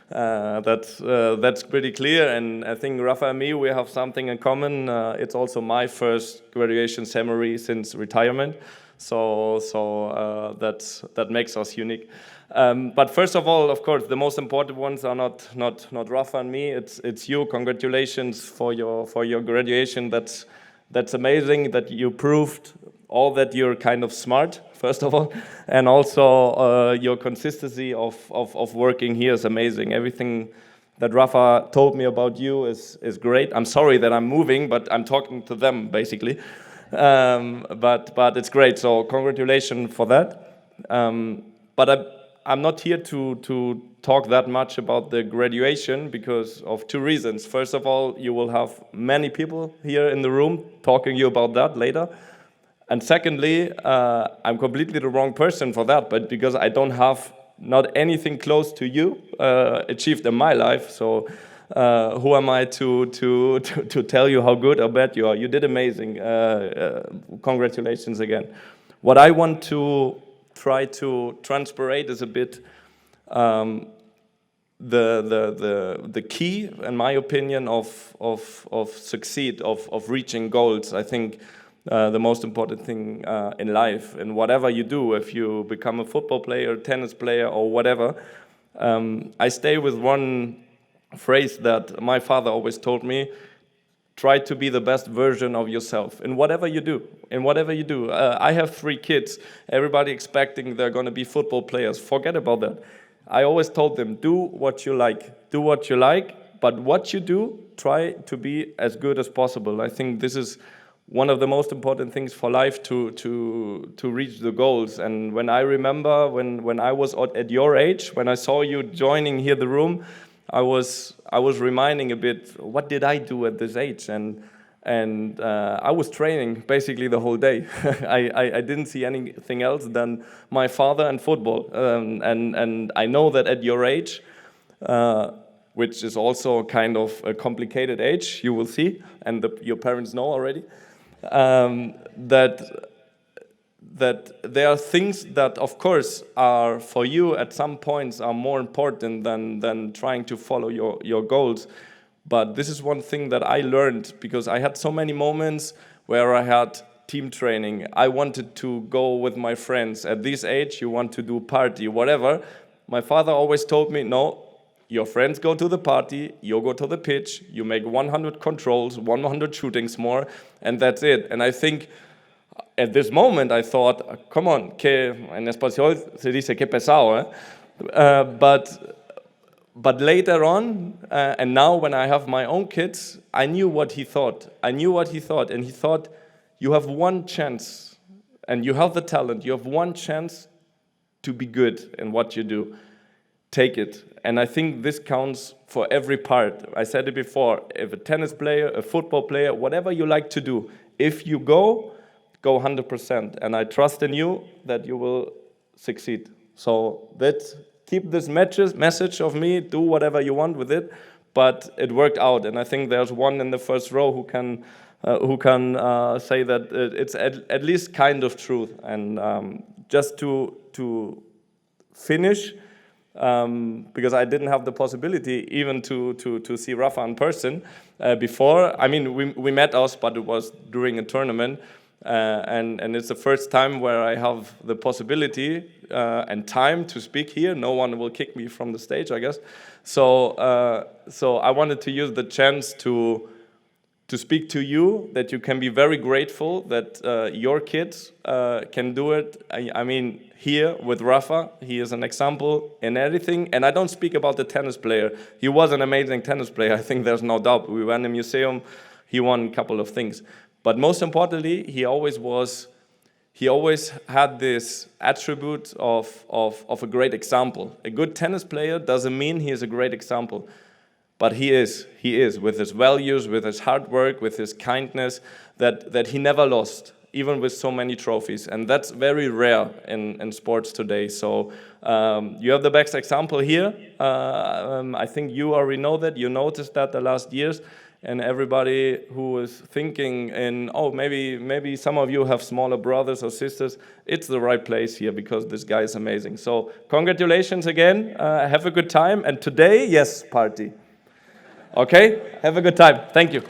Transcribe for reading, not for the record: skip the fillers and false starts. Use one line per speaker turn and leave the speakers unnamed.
That's pretty clear, and I think Rafa and me, we have something in common. It's also my first graduation ceremony since retirement, so that makes us unique. But first of all, of course, the most important ones are not Rafa and me. It's you. Congratulations for your graduation. That's amazing that you proved all that you're kind of smart, first of all, and also your consistency of working here is amazing. Everything that Rafa told me about you is great. I'm sorry that I'm moving, but I'm talking to them basically. But it's great. So congratulations for that. But I'm not here to talk that much about the graduation because of two reasons. First of all, you will have many people here in the room talking to you about that later. And secondly, I'm completely the wrong person for that, but because I don't have not anything close to you achieved in my life, so who am I to tell you how good or bad you are? You did amazing. Congratulations again. What I want to try to transpirate is a bit the key, in my opinion, of succeed, of reaching goals. I think the most important thing in life, in whatever you do, if you become a football player, tennis player, or whatever, I stay with one phrase that my father always told me: try to be the best version of yourself in whatever you do. In whatever you do. I have 3 kids. Everybody expecting they're going to be football players. Forget about that. I always told them, do what you like. Do what you like, but what you do, try to be as good as possible. I think this is one of the most important things for life to reach the goals. And when I remember when I was at your age, when I saw you joining here the room, I was reminding a bit, what did I do at this age? And I was training basically the whole day. I didn't see anything else than my father and football. And I know that at your age, which is also kind of a complicated age, you will see, and your parents know already, that there are things that, of course, are for you at some points are more important than trying to follow your goals. But this is one thing that I learned because I had so many moments where I had team training. I wanted to go with my friends. At this age, you want to do party, whatever. My father always told me, no, your friends go to the party, you go to the pitch, you make 100 controls, 100 shootings more, and that's it. And I think at this moment I thought, come on, que en español se dice que pesado, But later on, and now when I have my own kids, I knew what he thought. And he thought, you have one chance, and you have the talent. You have one chance to be good in what you do. Take it. And I think this counts for every part. I said it before, if a tennis player, a football player, whatever you like to do, if you go 100%. And I trust in you that you will succeed. So keep this message of me, do whatever you want with it, but it worked out. And I think there's one in the first row who can say that it's at least kind of truth. And just to finish, because I didn't have the possibility even to see Rafa in person before. I mean, we met us, but it was during a tournament. And it's the first time where I have the possibility and time to speak here. No one will kick me from the stage, I guess. So I wanted to use the chance to speak to you, that you can be very grateful that your kids can do it. I mean, here with Rafa, he is an example in everything. And I don't speak about the tennis player. He was an amazing tennis player. I think there's no doubt. We went in a museum. He won a couple of things. But most importantly, he always had this attribute of a great example. A good tennis player doesn't mean he is a great example, but he is with his values, with his hard work, with his kindness, that he never lost. even with so many trophies. And that's very rare in sports today. So you have the best example here. I think you already know that. You noticed that the last years. And everybody who is thinking maybe some of you have smaller brothers or sisters, it's the right place here because this guy is amazing. So congratulations again. Have a good time. And today, yes, party. Okay? Have a good time. Thank you.